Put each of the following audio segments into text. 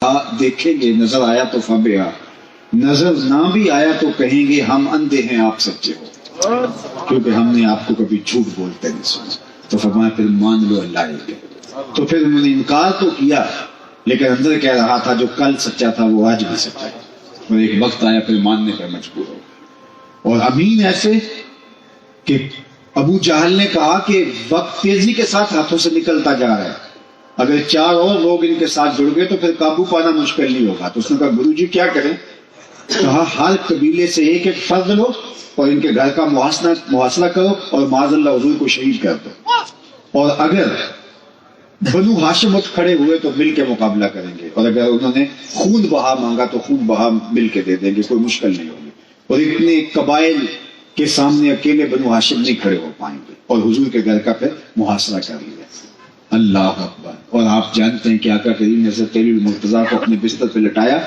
دیکھیں گے نظر آیا تو فبیا، نظر نہ بھی آیا تو کہیں گے ہم اندھے ہیں آپ سچے ہو، کیونکہ ہم نے آپ کو کبھی جھوٹ بولتے نہیں سنا۔ تو فرمایا پھر مان لو اللہ ہے۔ تو پھر انہوں نے انکار تو کیا لیکن اندر کہہ رہا تھا جو کل سچا تھا وہ آج بھی سچا ہے، اور ایک وقت آیا پھر ماننے پر مجبور ہو۔ اور امین ایسے کہ ابو جہل نے کہا کہ وقت تیزی کے ساتھ ہاتھوں سے نکلتا جا رہا ہے، اگر 4 اور لوگ ان کے ساتھ جڑ گئے تو پھر قابو پانا مشکل نہیں ہوگا۔ تو اس نے کہا گرو جی کیا کریں؟ کہا ہر قبیلے سے ایک ایک فرد لو اور ان کے گھر کا محاصرہ کرو اور معاذ اللہ حضور کو شہید کر دو، اور اگر بنو ہاشم اٹھ کھڑے ہوئے تو مل کے مقابلہ کریں گے، اور اگر انہوں نے خون بہا مانگا تو خون بہا مل کے دے دیں گے، کوئی مشکل نہیں ہوگی۔ اور اتنے قبائل کے سامنے اکیلے بنو ہاشم نہیں کھڑے ہو پائیں گے، اور حضور کے گھر کا پھر محاصرہ کر لیا۔ اللہ اکبر۔ اور آپ جانتے ہیں کہ آقا کریم نے حضرت علی المرتضیٰ کو اپنے بستر پہ لٹایا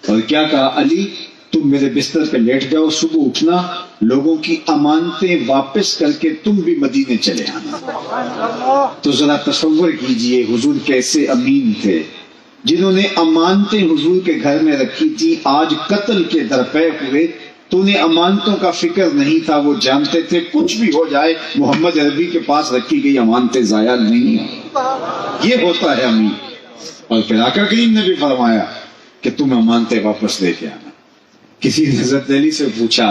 اور کیا کہا، علی تم میرے بستر پہ لیٹ جاؤ، صبح اٹھنا لوگوں کی امانتیں واپس کر کے تم بھی مدینے چلے آنا۔ تو ذرا تصور کیجئے حضور کیسے امین تھے، جنہوں نے امانتیں حضور کے گھر میں رکھی تھی آج قتل کے درپے ہوئے تو انہیں امانتوں کا فکر نہیں تھا۔ وہ جانتے تھے کچھ بھی ہو جائے محمد عربی کے پاس رکھی گئی امانتیں ضائع نہیں ہیں۔ یہ ہوتا ہے امین۔ اور پھر آقا کریم نے بھی فرمایا کہ تم امانتیں واپس لے کے آنا۔ کسی نے حضرت علی سے پوچھا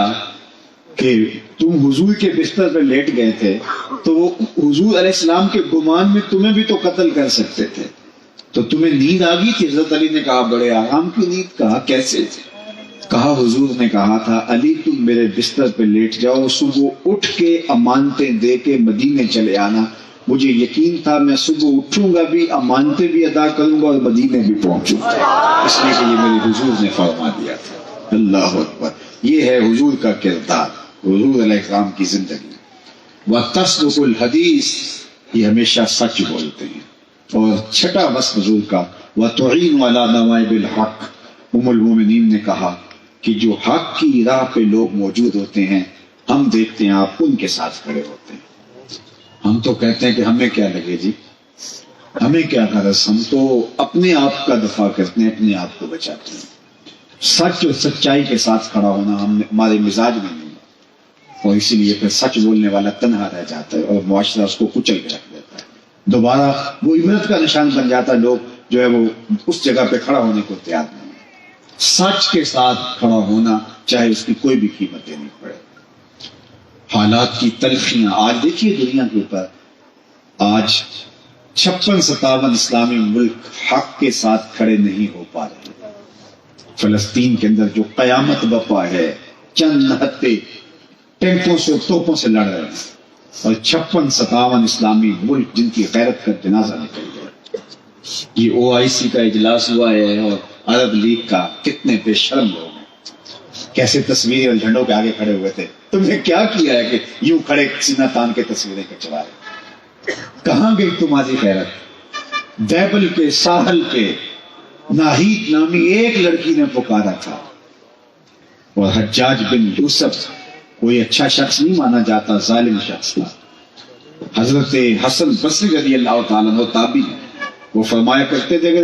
کہ تم حضور کے بستر پہ لیٹ گئے تھے تو وہ حضور علیہ السلام کے گمان میں تمہیں بھی تو قتل کر سکتے تھے، تو تمہیں نیند آ گئی تھی؟ حضرت علی نے کہا بڑے آرام کی نیند۔ کہا کیسے؟ کہا حضور نے کہا تھا علی تم میرے بستر پہ لیٹ جاؤ، صبح اٹھ کے امانتیں دے کے مدینے چلے آنا۔ مجھے یقین تھا میں صبح اٹھوں گا بھی، امانتیں بھی ادا کروں گا اور مدینے بھی پہنچوں گا، اس لیے کہ یہ میرے حضور نے فرما دیا تھا۔ اللہ اکبر۔ یہ ہے حضور کا کردار، حضور علیہ السلام کی زندگی۔ وَتَصْدُقُ الْحَدِيث، یہ ہمیشہ سچ بولتے ہیں۔ اور چھٹا وصف حضور کا وَتُعِينُ عَلَى نَوَائِبِ الْحَقِّ، ام المومنین نے کہا کہ جو حق کی راہ پہ لوگ موجود ہوتے ہیں ہم دیکھتے ہیں آپ ان کے ساتھ کھڑے ہوتے ہیں۔ ہم تو کہتے ہیں کہ ہمیں کیا لگے جی، ہمیں کیا غرض، ہم تو اپنے آپ کا دفاع کرتے ہیں، اپنے آپ کو بچاتے ہیں۔ سچ اور سچائی کے ساتھ کھڑا ہونا ہمارے مزاج میں نہیں، اور اسی لیے پھر سچ بولنے والا تنہا رہ جاتا ہے اور معاشرہ اس کو کچل کے رکھ دیتا ہے، دوبارہ وہ عبرت کا نشان بن جاتا ہے، لوگ جو ہے وہ اس جگہ پہ کھڑا ہونے کو تیار نہیں۔ سچ کے ساتھ کھڑا ہونا چاہے اس کی کوئی بھی قیمت دینی پڑے۔ حالات کی تلخیاں آج دیکھیے دنیا کے اوپر، آج 56-57 اسلامی ملک حق کے ساتھ کھڑے نہیں ہو پا رہے۔ فلسطین کے اندر جو قیامت بپا ہے، چند ہتے ٹینکوں سے توپوں سے لڑ رہے ہیں، اور 56-57 اسلامی ملک جن کی غیرت کا جنازہ نکل گیا۔ یہ OIC کا اجلاس ہوا ہے اور عرب لیگ کا، کتنے بے شرم لوگ ہیں، کیسے تصویریں اور جھنڈوں کے آگے کھڑے ہوئے تھے۔ تم نے کیا کیا ہے کہ یوں کھڑے سینہ تان کے تصویریں کھنچوا رہے؟ کہاں گئی تمہاری غیرت؟ دیبل کے ساحل پہ ناہید نامی ایک لڑکی نے پکارا تھا، اور حجاج بن یوسف کوئی اچھا شخص نہیں مانا جاتا، ظالم شخص تھا۔ حضرت حسن بصری رضی اللہ تعالیٰ عنہ تابعی، وہ فرمایا کرتے تھے کہ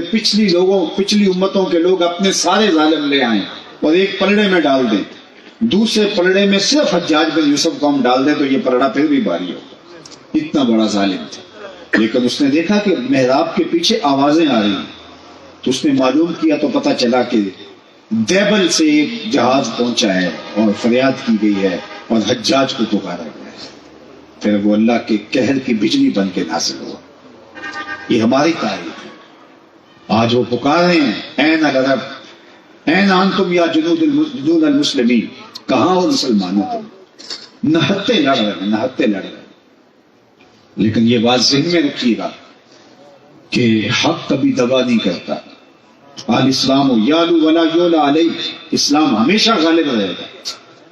پچھلی امتوں کے لوگ اپنے سارے ظالم لے آئیں اور ایک پلڑے میں ڈال دیں، دوسرے پلڑے میں صرف حجاج بن یوسف کو ہم ڈال دیں تو یہ پلڑا پھر بھی بھاری ہوگا۔ اتنا بڑا ظالم تھا، لیکن اس نے دیکھا کہ محراب کے پیچھے آوازیں آ رہی ہیں، تو اس نے معلوم کیا تو پتہ چلا کہ دیبل سے ایک جہاز پہنچا ہے اور فریاد کی گئی ہے اور حجاج کو پکارا گیا ہے۔ پھر وہ اللہ کے قہر کی بجلی بن کے نازل ہوا۔ یہ ہماری تاریخ ہے۔ آج وہ پکار رہے ہیں این العرب این انتم یا جنود المسلمین، کہاں ہو مسلمانوں تم؟ نہتے لڑ رہے ہیں، نہتے لڑ رہے ہیں۔ لیکن یہ بات ذہن میں رکھیے گا کہ حق کبھی دبا نہیں کرتا۔ الاسلام یعلو ولا یعلی علیہ، اسلام ہمیشہ غالب رہے گا۔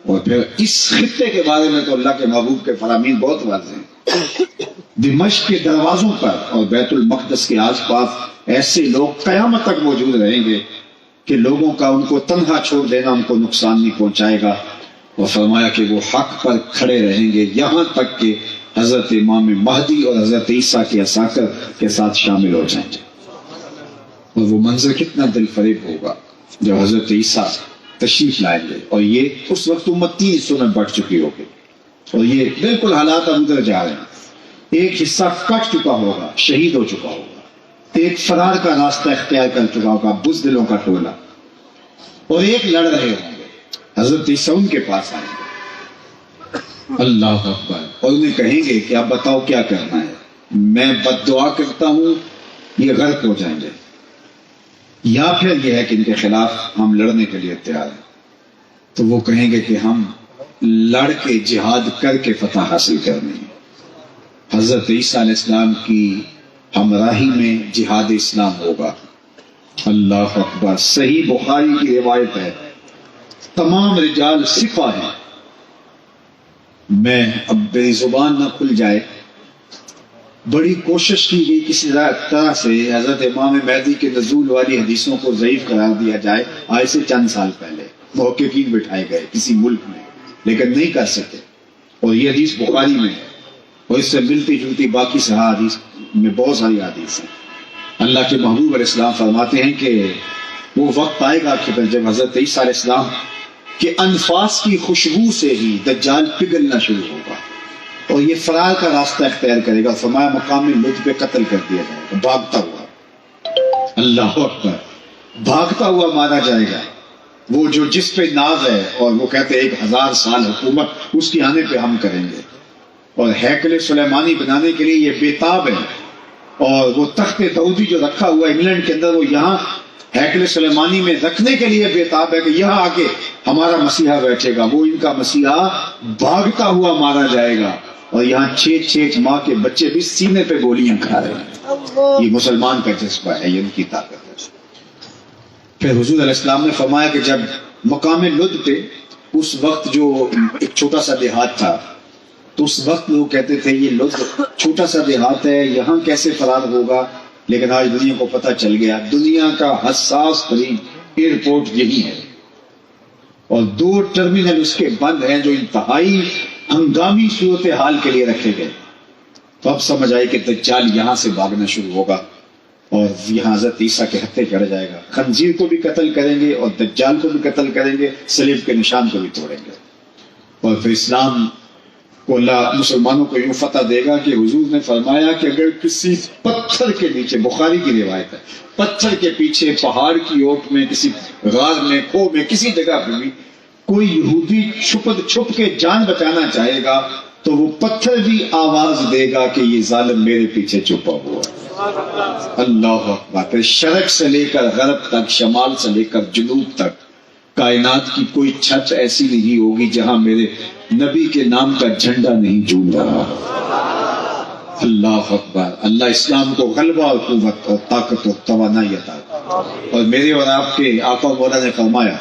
اور پھر اس خطے کے بارے میں تو اللہ کے محبوب کے فرامین بہت واضح ہیں۔ دمشق کے دروازوں پر اور بیت المقدس کے آس پاس ایسے لوگ قیامت تک موجود رہیں گے کہ لوگوں کا ان کو تنہا چھوڑ دینا ان کو نقصان نہیں پہنچائے گا۔ اور فرمایا کہ وہ حق پر کھڑے رہیں گے یہاں تک کہ حضرت امام مہدی اور حضرت عیسیٰ کے عساکر کے ساتھ شامل ہو جائیں گے۔ اور وہ منظر کتنا دل فریب ہوگا جب حضرت عیسیٰ تشریف لائیں گے، اور یہ اس وقت امت 3 حصوں میں بٹ چکی ہوگی، اور یہ بالکل حالات اب ادھر جا رہے ہیں۔ ایک حصہ کٹ چکا ہوگا، شہید ہو چکا ہوگا، ایک فرار کا راستہ اختیار کر چکا ہوگا، بزدلوں کا ٹولہ، اور ایک لڑ رہے ہوں گے۔ حضرت عیسیٰ ان کے پاس آئیں گے، اللہ اکبر، اور انہیں کہیں گے کہ اب بتاؤ کیا کرنا ہے، میں بد دعا کرتا ہوں یہ غرق ہو جائیں گے، یا پھر یہ ہے کہ ان کے خلاف ہم لڑنے کے لیے تیار ہیں۔ تو وہ کہیں گے کہ ہم لڑ کے جہاد کر کے فتح حاصل کرنی ہے۔ حضرت عیسیٰ علیہ السلام کی ہمراہی میں جہاد اسلام ہوگا۔ اللہ اکبر، صحیح بخاری کی روایت ہے، تمام رجال ثقہ ہیں، میں اب میری زبان نہ کھل جائے، بڑی کوشش کی گئی کسی طرح سے حضرت امام مہدی کے نزول والی حدیثوں کو ضعیف قرار دیا جائے، آج سے چند سال پہلے محققین بٹھائے گئے کسی ملک میں، لیکن نہیں کر سکے، اور یہ حدیث بخاری میں ہے، اور اس سے ملتی جلتی باقی صحیح حدیث میں بہت ساری حدیث ہیں۔ اللہ کے محبوب علیہ السلام فرماتے ہیں کہ وہ وقت آئے گا کہ جب حضرت عیسیٰ علیہ السلام کے انفاس کی خوشبو سے ہی دجال پگھلنا شروع ہوگا، اور یہ فرار کا راستہ اختیار کرے گا، فرمایا مقام لد پہ قتل کر دیا جائے گا، بھاگتا ہوا، اللہ اکبر، بھاگتا ہوا مارا جائے گا، وہ جو جس پہ ناز ہے، اور وہ کہتے ہیں 1000 سال حکومت اس کی آنے پہ ہم کریں گے، اور ہیکل سلیمانی بنانے کے لیے یہ بےتاب ہے، اور وہ تخت داؤدی جو رکھا ہوا انگلینڈ کے اندر، وہ یہاں ہیکل سلیمانی میں رکھنے کے لیے بےتاب ہے کہ یہاں آ کے ہمارا مسیحا بیٹھے گا، وہ ان کا مسیحا بھاگتا ہوا مارا جائے گا، اور یہاں 6 ماہ کے بچے بھی سینے پہ گولیاں کھا رہے ہیں۔ یہ مسلمان کا جذبہ ہے، یہ ان کی طاقت ہے۔ پھر حضور علیہ السلام نے فرمایا کہ جب مقام لد پہ اس وقت جو ایک چھوٹا سا دیہات تھا، تو اس وقت لوگ کہتے تھے یہ لد چھوٹا سا دیہات ہے، یہاں کیسے فرار ہوگا، لیکن آج دنیا کو پتہ چل گیا دنیا کا حساس ترین ایئرپورٹ یہی ہے، اور 2 ٹرمینل اس کے بند ہیں جو انتہائی ہنگامی صورتحال کے لیے رکھے گئے۔ تو اب سمجھ آئی کہ دجال یہاں سے بھاگنا شروع ہوگا، اور یہاں حضرت عیسیٰ کے ہتھے چڑھ جائے گا، خنزیر کو بھی قتل کریں گے اور دجال کو بھی قتل کریں گے، صلیب کے نشان کو بھی توڑیں گے، اور پھر اسلام کو اللہ مسلمانوں کو یوں فتح دے گا کہ حضور نے فرمایا کہ اگر کسی پتھر کے نیچے، بخاری کی روایت ہے، پتھر کے پیچھے، پہاڑ کی اوٹ میں، کسی غار میں، کھو میں، کسی جگہ پہ بھی کوئی یہودی چھپ کے جان بچانا چاہے گا تو وہ پتھر بھی آواز دے گا کہ یہ ظالم میرے پیچھے چھپا ہوا ہے۔ اللہ اکبر، شرق سے لے کر غرب تک، شمال سے لے کر جنوب تک، کائنات کی کوئی چھت ایسی نہیں ہوگی جہاں میرے نبی کے نام کا جھنڈا نہیں جھول رہا۔ اللہ اکبر، اللہ اسلام کو غلبہ اور قوت اور طاقت اور توانائی عطا کرے۔ اور میرے اور آپ کے آقا مولا نے فرمایا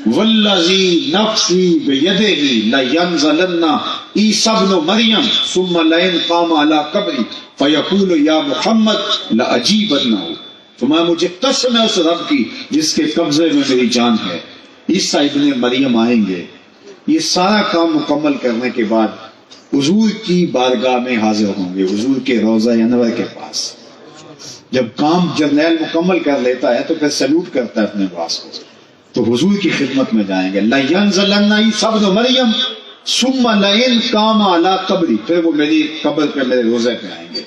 والذی نفسی بیدہ لینزلن عیسی ابن مریم ثم لئن قام علی قبری فیقول یا محمد لاجیبنہ، فرمایا مجھے قسم ہے اس رب کی جس کے قبضے میں میری جان ہے، عیسیٰ ابن مریم آئیں گے، یہ سارا کام مکمل کرنے کے بعد حضور کی بارگاہ میں حاضر ہوں گے، حضور کے روضہ انور کے پاس۔ جب کام جرنیل مکمل کر لیتا ہے تو پھر سلوٹ کرتا ہے اپنے باس کو، تو حضور کی خدمت میں جائیں گے، لَيَنزَلَنَّ عِيسَىٰ ابْنُ مَرْيَمَ ثُمَّ لَئِن قَامَ عَلَىٰ قَبْرِي، پھر وہ میری قبر پہ میرے روزے پہ آئیں گے،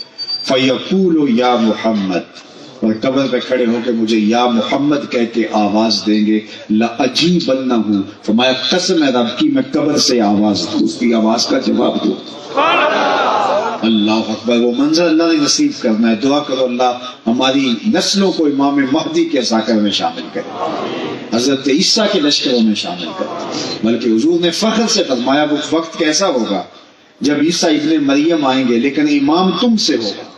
فَيَقُولُ يَا مُحَمَّد، اور قبر پہ کھڑے ہو کے مجھے یا محمد کہہ کے آواز دیں گے، لَأَجِيبَنَّهُ، فرمایا قسم ہے رب کی میں قبر سے آواز دوں، اس کی آواز کا جواب دوں۔ اللہ اکبر، وہ منظر اللہ نے نصیب کرنا ہے۔ دعا کرو اللہ ہماری نسلوں کو امام مہدی کے ساکر میں شامل کرے، حضرت عیسیٰ کے لشکروں میں شامل کرے۔ بلکہ حضور نے فخر سے فرمایا وہ وقت کیسا ہوگا جب عیسیٰ ابن مریم آئیں گے لیکن امام تم سے ہوگا،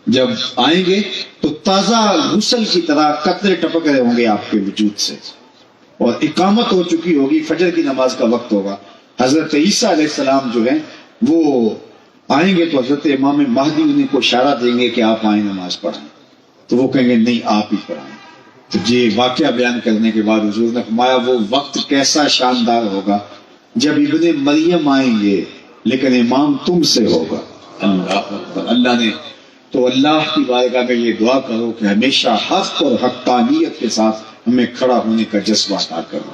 جب آئیں گے تو تازہ غسل کی طرح قطرے ٹپک رہے ہوں گے آپ کے وجود سے، اور اقامت ہو چکی ہوگی، فجر کی نماز کا وقت ہوگا۔ حضرت عیسیٰ علیہ السلام جو ہیں وہ آئیں گے تو حضرت امام مہدی انہیں کو اشارہ دیں گے کہ آپ آئیں نماز پڑھیں، تو وہ کہیں گے نہیں آپ ہی پڑھائیں۔ تو یہ واقعہ بیان کرنے کے بعد حضور نے فرمایا وہ وقت کیسا شاندار ہوگا جب ابن مریم آئیں گے لیکن امام تم سے ہوگا۔ اللہ اکبر، اللہ نے تو اللہ کی بارگاہ میں یہ دعا کرو کہ ہمیشہ حق اور حقانیت کے ساتھ ہمیں کھڑا ہونے کا جذبہ عطا کرو۔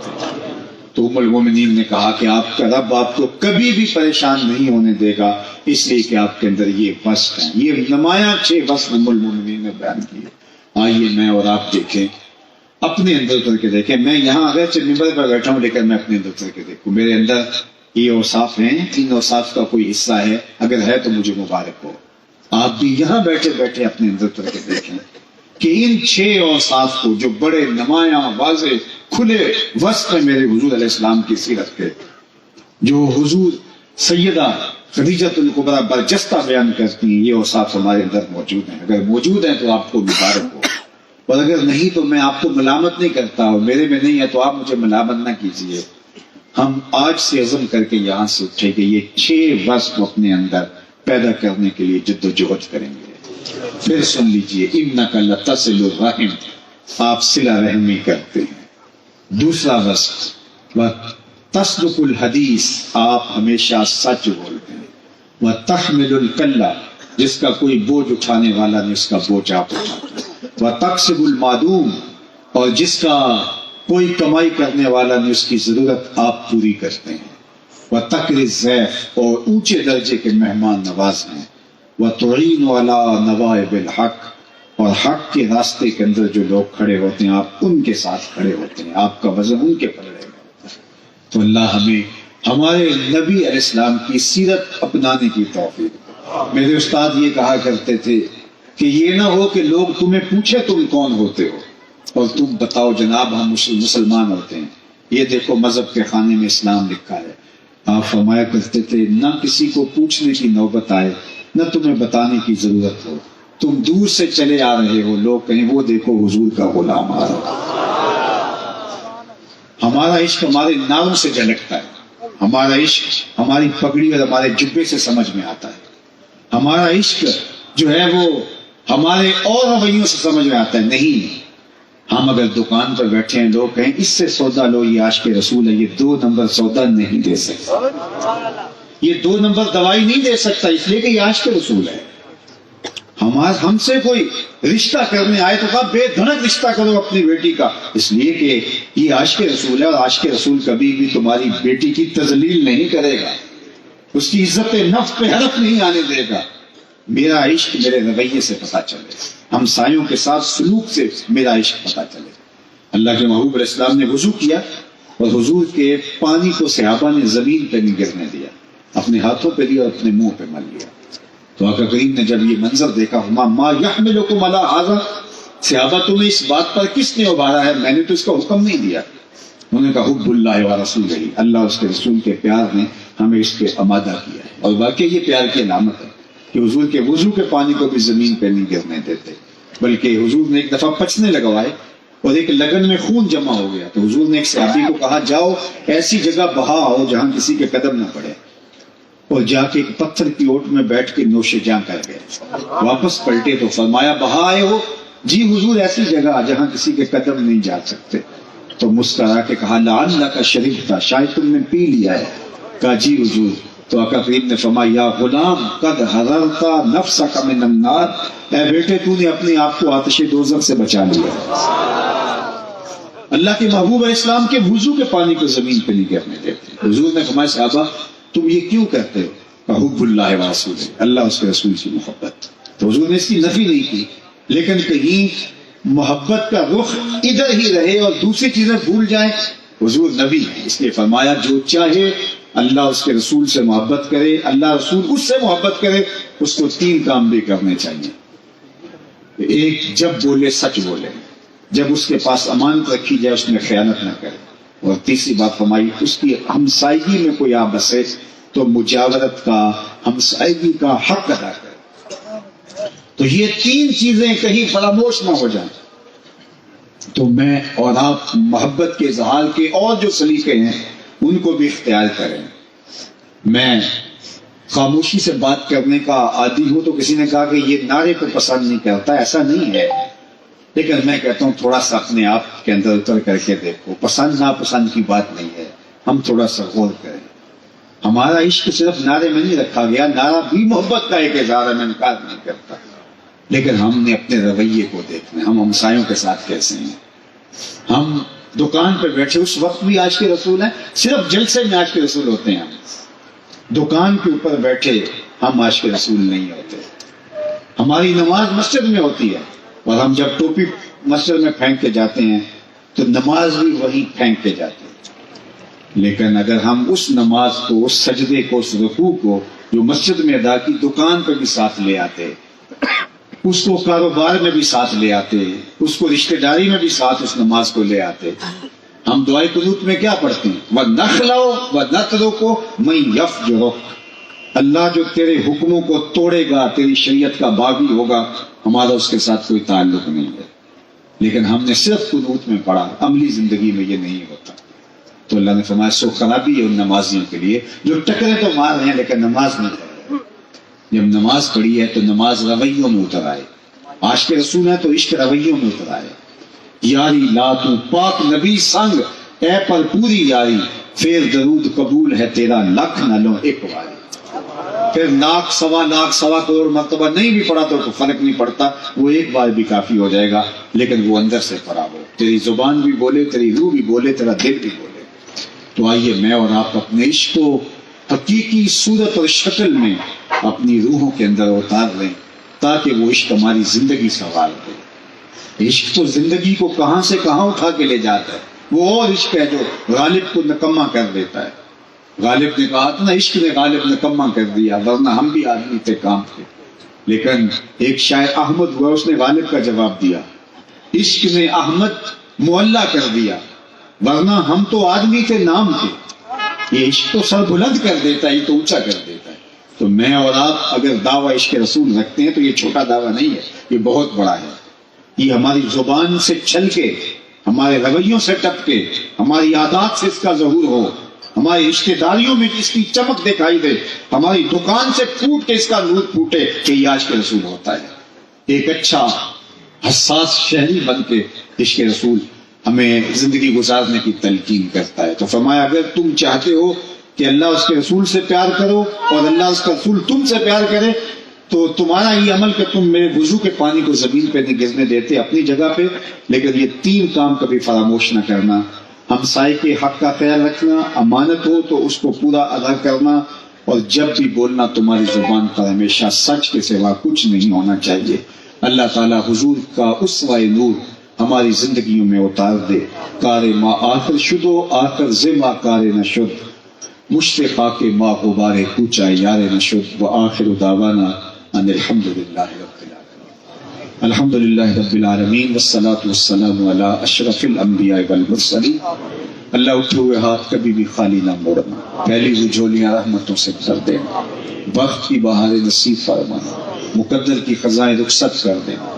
تو ام المومنین نے کہا کہ آپ کا رب آپ کو کبھی بھی پریشان نہیں ہونے دے گا، اس لیے کہ آپ کے اندر یہ وصف ہیں۔ یہ نمایاں 6 وصف ام المومنین نے بیان کیے۔ آئیے میں اور آپ دیکھیں، اپنے اندر اتر کے دیکھیں۔ میں یہاں اگرچہ ممبر پر بیٹھا ہوں لیکن میں اپنے اندر اتر کے دیکھوں، میرے اندر یہ اوصاف ہیں، ان اوصاف کا کوئی حصہ ہے، اگر ہے تو مجھے مبارک ہو۔ آپ بھی یہاں بیٹھے بیٹھے اپنے اندر اتر کے دیکھیں کہ ان 6 اوصاف کو، جو بڑے نمایاں واضح کھلے وصف ہیں میرے حضور علیہ السلام کی سیرت کے، جو حضور سیدہ خدیجۃ الکبریٰ برجستہ بیان کرتی ہیں، یہ اوصاف ہمارے اندر موجود ہیں۔ اگر موجود ہیں تو آپ کو مبارک ہو، اور اگر نہیں تو میں آپ کو ملامت نہیں کرتا، اور میرے میں نہیں ہے تو آپ مجھے ملامت نہ کیجیے۔ ہم آج سے عزم کر کے یہاں سے اٹھے کہ یہ 6 وصف اپنے اندر پیدا کرنے کے لیے جد و جہد کریں گے۔ پھر سن لیجئے، انک لتصل الرحم، آپ صلہ رحمی کرتے ہیں۔ دوسرا وصف، وتصدق الحدیث، آپ ہمیشہ سچ بولتے ہیں۔ وتحمل الکلہ، جس کا کوئی بوجھ اٹھانے والا نہیں اس کا بوجھ آپ اٹھاتے ہیں۔ وتکسب المعدوم، اور جس کا کوئی کمائی کرنے والا نہیں اس کی ضرورت آپ پوری کرتے ہیں۔ وتقر الضیف، اور اونچے درجے کے مہمان نواز ہیں۔ وتعین علی نوائب الحق، اور حق کے راستے کے اندر جو لوگ کھڑے ہوتے ہیں آپ ان کے ساتھ کھڑے ہوتے ہیں، آپ کا وزن ان کے پلڑے میں ہوتا ہے۔ تو اللہ ہمیں ہمارے نبی علیہ السلام کی سیرت اپنانے کی توفیق۔ میرے استاد یہ کہا کرتے تھے کہ یہ نہ ہو کہ لوگ تمہیں پوچھے تم کون ہوتے ہو اور تم بتاؤ جناب ہم مسلمان ہوتے ہیں، یہ دیکھو مذہب کے خانے میں اسلام لکھا ہے۔ آپ فرمایا کرتے تھے نہ کسی کو پوچھنے کی نوبت آئے، نہ تمہیں بتانے کی ضرورت ہو، تم دور سے چلے آ رہے ہو، لوگ کہیں وہ دیکھو حضور کا غلام آ رہا۔ ہمارا عشق ہمارے ناموں سے جھلکتا ہے، ہمارا عشق ہماری پگڑی اور ہمارے جبے سے سمجھ میں آتا ہے، ہمارا عشق جو ہے وہ ہمارے اور رویوں سے سمجھ میں آتا ہے۔ نہیں، ہم اگر دکان پر بیٹھے ہیں لوگ کہیں اس سے سودا لو، یہ عاشق رسول ہے، یہ 2 نمبر سودا نہیں دے سکتا، یہ 2 نمبر دوائی نہیں دے سکتا، اس لیے کہ یہ عاشق رسول ہے۔ ہم سے کوئی رشتہ کرنے آئے تو کہا بے دھڑک رشتہ کرو اپنی بیٹی کا، اس لیے کہ یہ عاشق رسول ہے، اور عاشق رسول کبھی بھی تمہاری بیٹی کی تذلیل نہیں کرے گا، اس کی عزت نفس پہ حرف نہیں آنے دے گا۔ میرا عشق میرے رویے سے پتہ چلے، ہمسایوں کے ساتھ سلوک سے میرا عشق پتہ چلے۔ اللہ کے محبوب علیہ السلام نے وضو کیا اور حضور کے پانی کو صحابہ نے زمین پہ نہیں گرنے دیا، اپنے ہاتھوں پہ لیا اور اپنے منہ پہ مل لیا۔ تو آقا کریم نے جب یہ منظر دیکھا، ما یحملکم علی ھذا، صحابہ تمہیں اس بات پر کس نے ابھارا ہے، میں نے تو اس کا حکم نہیں دیا۔ انہوں نے کہا حب اللہ و رسولہ، اللہ اس کے رسول کے پیار نے ہمیں اس پہ آمادہ کیا ہے۔ اور واقعی یہ پیار کی علامت ہے کہ حضور کے وضو کے پانی کو بھی زمین پہ نہیں گرنے دیتے، بلکہ حضور نے ایک دفعہ پچنے لگوائے اور ایک لگن میں خون جمع ہو گیا، تو حضور نے ایک صحابی کو کہا جاؤ ایسی جگہ بہا آؤ جہاں کسی کے قدم نہ پڑے، اور جا کے ایک پتھر کی اوٹ میں بیٹھ کے نوش جاں کر گئے۔ واپس پلٹے تو فرمایا بہا آئے ہو؟ جی حضور ایسی جگہ جہاں کسی کے قدم نہیں جا سکتے۔ تو مسکرا کے کہا لعلک شربت، شاید تم نے پی لیا ہے۔ کہا جی حضور۔ تو آقا کریم نے فرمایا یا غلام قد حررت نفسک من النار، اے بیٹے تو نے اپنے آپ کو آتش دوزخ سے بچا لیا۔ اللہ کے محبوب علیہ السلام کے وضو کے پانی کو زمین پہ نہیں گرنے دیتے۔ حضور نے فرمایا صحابہ تم یہ کیوں کرتے ہو؟ حب اللہ و رسولہ، اللہ اس کے رسول کی محبت۔ تو حضور نے اس کی نفی نہیں کی، لیکن کہیں محبت کا رخ ادھر ہی رہے اور دوسری چیزیں بھول جائیں، حضور نبی ہے اس لیے فرمایا جو چاہے اللہ اس کے رسول سے محبت کرے، اللہ رسول اس سے محبت کرے، اس کو 3 کام بھی کرنے چاہیے۔ ایک، جب بولے سچ بولے، جب اس کے پاس امانت رکھی جائے اس میں خیانت نہ کرے، اور تیسری بات فرمائی اس کی ہمسائیگی میں کوئی آ بسے تو مجاورت کا، ہمسائیگی کا حق ادا کرے۔ تو یہ 3 چیزیں کہیں فراموش نہ ہو جائیں تو میں اور آپ محبت کے اظہار کے اور جو سلیقے ہیں ان کو بھی اختیار کریں۔ میں خاموشی سے بات کرنے کا عادی ہوں، تو کسی نے کہا کہ یہ نعرے کو پسند نہیں کرتا، ایسا نہیں ہے، لیکن میں کہتا ہوں تھوڑا سا اپنے آپ کے اندر اتر کر کے دیکھو، پسند ناپسند کی بات نہیں ہے، ہم تھوڑا سا غور کریں۔ ہمارا عشق صرف نعرے میں نہیں رکھا گیا، نعرہ بھی محبت کا ایک اظہار ہے، میں انکار نہیں کرتا، لیکن ہم نے اپنے رویے کو دیکھنا ہے، ہم ہمسایوں کے ساتھ کیسے ہیں. ہم دکان پہ بیٹھے اس وقت بھی عاشق رسول ہیں، صرف جلسے میں عاشق رسول ہوتے ہیں. ہم دکان کے اوپر بیٹھے ہم عاشق رسول نہیں ہوتے. ہماری نماز مسجد میں ہوتی ہے، اور ہم جب ٹوپی مسجد میں پھینک کے جاتے ہیں تو نماز بھی وہی پھینک کے جاتے ہیں. لیکن اگر ہم اس نماز کو، اس سجدے کو، اس رکوع کو جو مسجد میں ادا کی دکان پہ بھی ساتھ لے آتے، اس کو کاروبار میں بھی ساتھ لے آتے، اس کو رشتہ داری میں بھی ساتھ اس نماز کو لے آتے. ہم دعائے قنوت میں کیا پڑھتے ہیں؟ وَنَخْلَوْ وَنَتْرُكُ مَن يَفْجُرُكَ، اللہ جو تیرے حکموں کو توڑے گا، تیری شریعت کا باغی ہوگا، ہمارا اس کے ساتھ کوئی تعلق نہیں ہے. لیکن ہم نے صرف قنوت میں پڑھا، عملی زندگی میں یہ نہیں ہوتا. تو اللہ نے فرمایا سو خرابی ہے ان نمازیوں کے لیے جو ٹکرے تو مار رہے ہیں لیکن نماز نہیں پڑھ رہے. جب نماز پڑھی ہے تو نماز رویوں میں اتر آئے. عاشق رسول ہے تو عشق رویوں میں اتر آئے. یاری لا تو پاک نبی سنگ اے پر پوری یاری، پھر درود قبول ہے تیرا لکھ نہ لو ایک باری. پھر لاکھ سوا کروڑ مرتبہ نہیں بھی پڑھا تو فرق نہیں پڑتا، وہ ایک بار بھی کافی ہو جائے گا، لیکن وہ اندر سے پڑھا ہو، تیری زبان بھی بولے، تیری روح بھی بولے، تیرا دل بھی بولے. تو آئیے میں اور آپ اپنے عشق کو حقیقی صورت اور شکل میں اپنی روحوں کے اندر اتار لیں تاکہ وہ عشق ہماری زندگی سنوار دے. عشق تو زندگی کو کہاں سے کہاں اٹھا کے لے جاتا ہے. وہ اور عشق ہے جو غالب کو نکما کر دیتا ہے. غالب نے کہا تھا نا، عشق نے غالب نکما کر دیا، ورنہ ہم بھی آدمی تھے، کام تھے. لیکن ایک شاعر احمد ہوا، اس نے غالب کا جواب دیا، عشق نے احمد معلّہ کر دیا، ورنہ ہم تو آدمی تھے، نام تھے. یہ عشق تو سر بلند کر دیتا ہے، یہ تو اونچا کر دیتا ہے. تو میں اور آپ اگر دعویٰ عشق رسول رکھتے ہیں تو یہ چھوٹا دعویٰ نہیں ہے، یہ بہت بڑا ہے. یہ ہماری زبان سے چھل کے، ہمارے رویوں سے ٹپ کے، ہماری عادات سے اس کا ظہور ہو، ہماری رشتہ داریوں میں اس کی چمک دکھائی دے، ہماری دکان سے پھوٹ کے اس کا نور پھوٹے کہ یہ عاشق رسول ہوتا ہے. ایک اچھا حساس شہری بن کے عشق رسول ہمیں زندگی گزارنے کی تلقین کرتا ہے. تو فرمایا اگر تم چاہتے ہو کہ اللہ اس کے رسول سے پیار کرو اور اللہ اس کا رسول تم سے پیار کرے تو تمہارا یہ عمل کہ تم میرے وضو کے پانی کو زمین پہ نہیں گرنے دیتے اپنی جگہ پہ، لیکن یہ 3 کام کبھی فراموش نہ کرنا. ہمسائے کے حق کا خیال رکھنا، امانت ہو تو اس کو پورا ادا کرنا، اور جب بھی بولنا تمہاری زبان پر ہمیشہ سچ کے سوا کچھ نہیں ہونا چاہیے. اللہ تعالیٰ حضور کا اسوہ نور ہماری زندگیوں میں اتار دے. کار ما آخر شدو آخر زما کار نشد، مشتقا کے ما غبار کوچا یار نشد. وآخر دعوانا ان الحمدللہ رب العالمین. الحمدللہ رب العالمین والصلاة والسلام علی اشرف الانبیاء والمرسلین. اللہ اٹھے ہوئے ہاتھ کبھی بھی خالی نہ موڑنا، پہلی وہ جھولیاں رحمتوں سے بھر دینا، وقت کی بہاریں نصیب فرمانا، مقدر کی خزائیں رخصت کر دینا.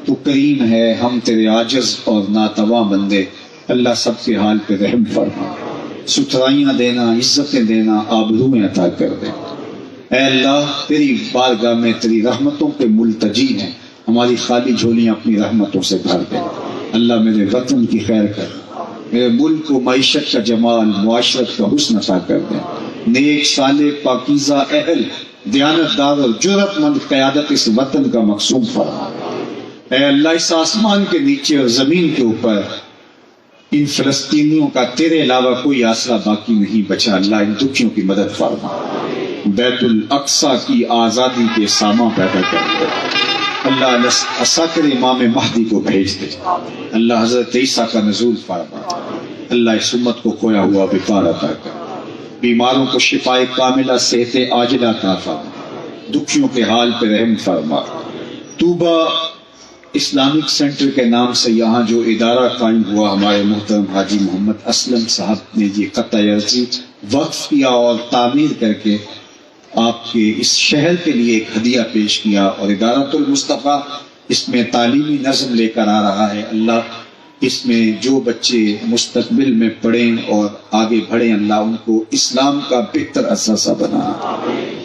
تو کریم ہے، ہم تیرے عاجز اور ناتواں بندے، اللہ سب کے حال پہ رحم فرما، ستھرائیاں دینا، عزتیں دینا، آبروئیں عطا کر دے. اے اللہ تیری بارگاہ میں تیری رحمتوں کے ملتجی ہیں، ہماری خالی جھولیاں اپنی رحمتوں سے بھر دے. اللہ میرے وطن کی خیر کر، میرے ملک کو معیشت کا جمال، معاشرت کا حسن عطا کر دے. نیک صالح پاکیزہ اہل دیانتدار اور جرأت مند قیادت اس وطن کا مقصوم فرما. اے اللہ اس آسمان کے نیچے اور زمین کے اوپر ان فلسطینیوں کا تیرے علاوہ کوئی آسرا باقی نہیں بچا. اللہ ان دکھیوں کی مدد فرما. بیت الاقصیٰ کی آزادی کے سامان پیدا کر دے. اللہ عساکر امام مہدی کو بھیج دے. اللہ حضرت عیسیٰ کا نزول فرما. اللہ اس امت کو کھویا ہوا بکار عطا کر. بیماروں کو شفاء کاملہ صحت عاجلہ عطا فرما. دکھیوں کے حال پہ رحم فرما. طوبہ اسلامک سینٹر کے نام سے یہاں جو ادارہ قائم ہوا، ہمارے محترم حاجی محمد اسلم صاحب نے یہ قطع عرضی وقف کیا اور تعمیر کر کے آپ کے اس شہر کے لیے ایک ہدیہ پیش کیا، اور ادارۃ المصطفیٰ اس میں تعلیمی نظم لے کر آ رہا ہے. اللہ اس میں جو بچے مستقبل میں پڑھیں اور آگے بڑھیں، اللہ ان کو اسلام کا بہتر اثاثہ بنا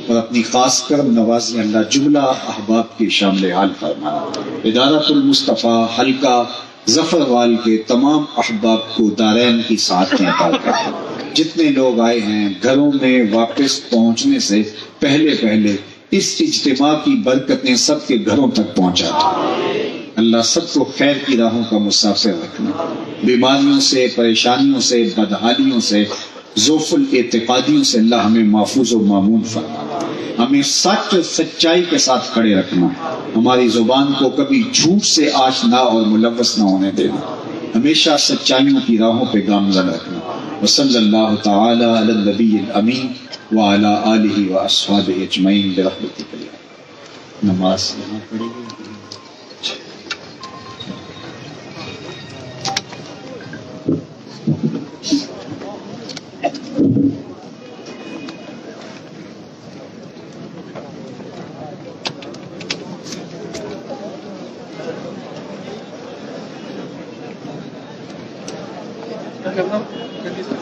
اور اپنی خاص کرم نوازی اللہ جملہ احباب کے شامل حال فرمانا. ادارۃ المصطفیٰ حلقہ ظفروال کے تمام احباب کو دارین کی سعادتیں عطا کرے. جتنے لوگ آئے ہیں گھروں میں واپس پہنچنے سے پہلے اس اجتماع کی برکتیں سب کے گھروں تک پہنچا دے۔ اللہ سب کو خیر کی راہوں کا مسافر رکھنا، بیماریوں سے، پریشانیوں سے، بدحالیوں سے، ضعف الاعتقادیوں سے اللہ ہمیں محفوظ و مامون فرما، ہمیں سچ اور سچائی کے ساتھ کھڑے رکھنا، ہماری زبان کو کبھی جھوٹ سے آشنا اور ملوث نہ ہونے دینا، ہمیشہ سچائیوں کی راہوں پہ گامزن رکھنا۔ وصلی اللہ تعالی علی النبی الامین وعلی آلہ واصحابہ اجمعین برحمتک یا اللہ۔ نماز یہاں پڑھی گئی۔ کرنا